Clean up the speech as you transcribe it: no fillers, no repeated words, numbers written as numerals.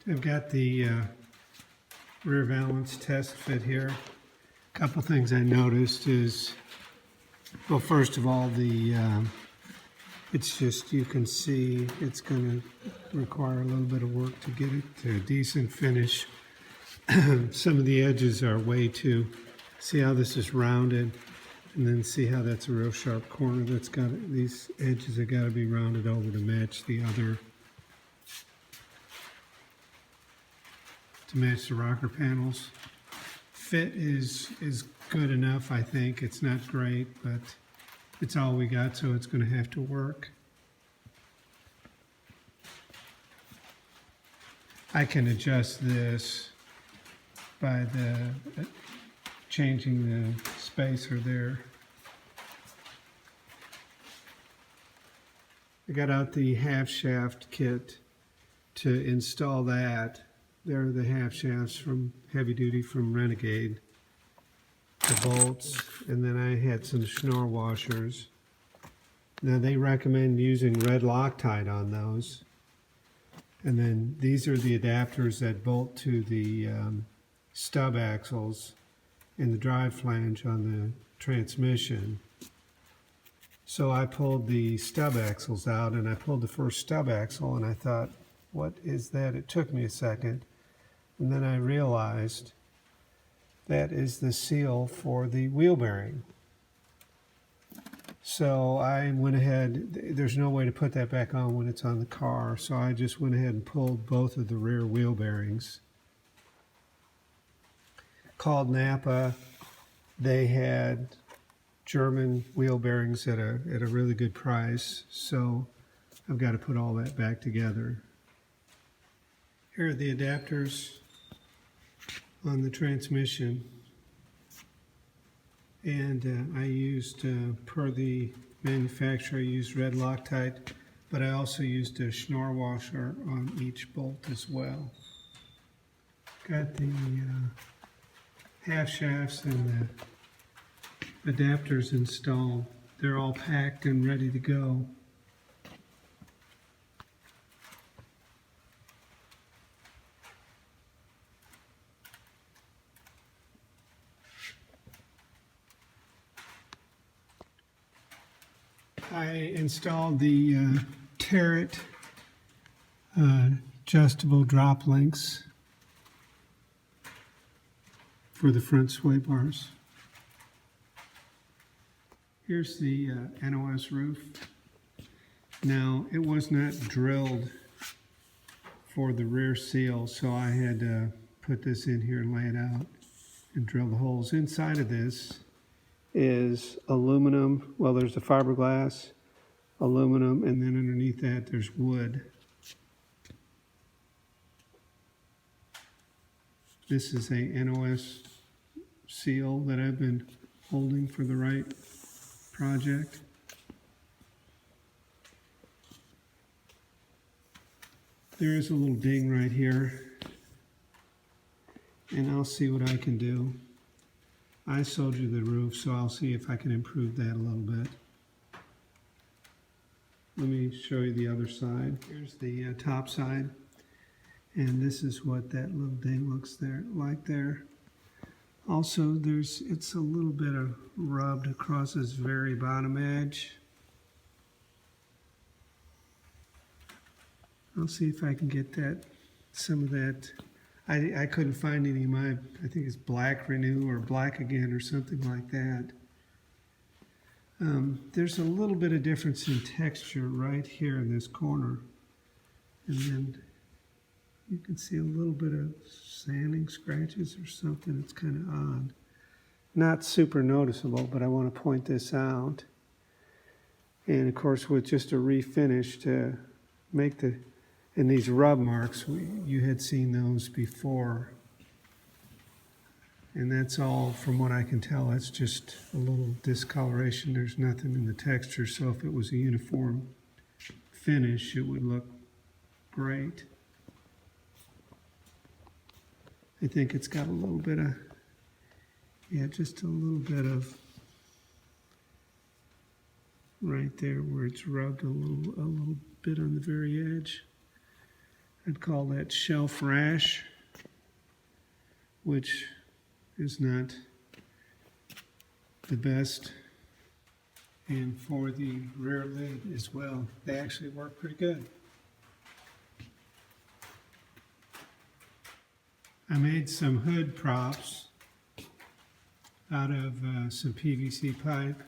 I've got the rear valance test fit here. A couple things I noticed is, well, first of all, it's just, you can see it's going to require a little bit of work to get it to a decent finish. Some of the edges are way too, see how this is rounded, and then see how that's a real sharp corner. That's got, these edges have got to be rounded over to match the other, to match the rocker panels. Fit is good enough, I think. It's not great, but it's all we got, so it's going to have to work. I can adjust this by changing the spacer there. I got out the half shaft kit to install that. There are the half shafts from Heavy Duty from Renegade, the bolts, and then I had some Schnorr washers. Now they recommend using red Loctite on those. And then these are the adapters that bolt to the stub axles in the drive flange on the transmission. So I pulled the stub axles out, and I pulled the first stub axle, and I thought, what is that? It took me a second, and then I realized that is the seal for the wheel bearing. So I went ahead, there's no way to put that back on when it's on the car, so I just went ahead and pulled both of the rear wheel bearings. Called Napa. They had German wheel bearings at a really good price, so I've got to put all that back together. Here are the adapters on the transmission, and I used, per the manufacturer, I used red Loctite, but I also used a Schnorr washer on each bolt as well. Got the half shafts and the adapters installed. They're all packed and ready to go. I installed the Tarot adjustable drop links for the front sway bars. Here's the NOS roof. Now, it was not drilled for the rear seal, so I had to put this in here and lay it out and drill the holes. Inside of this is aluminum. Well, there's the fiberglass, aluminum, and then underneath that there's wood. This is a NOS seal that I've been holding for the right project. There is a little ding right here, and I'll see what I can do. I soldiered the roof, so I'll see if I can improve that a little bit. Let me show you the other side. Here's the top side, and this is what that little ding looks like there. Also, it's a little bit of rubbed across this very bottom edge. I'll see if I can get some of that. I couldn't find any of my, I think it's Black Renew or Black Again or something like that. There's a little bit of difference in texture right here in this corner. And then you can see a little bit of sanding scratches or something. It's kind of odd. Not super noticeable, but I want to point this out. And of course, with just a refinish to make and these rub marks, you had seen those before. And that's all, from what I can tell, that's just a little discoloration. There's nothing in the texture, so if it was a uniform finish, it would look great. I think it's got a little bit of, yeah, just a little bit of right there where it's rubbed a little bit on the very edge. I'd call that shelf rash, which is not the best. And for the rear lid as well, they actually work pretty good. I made some hood props out of some PVC pipe.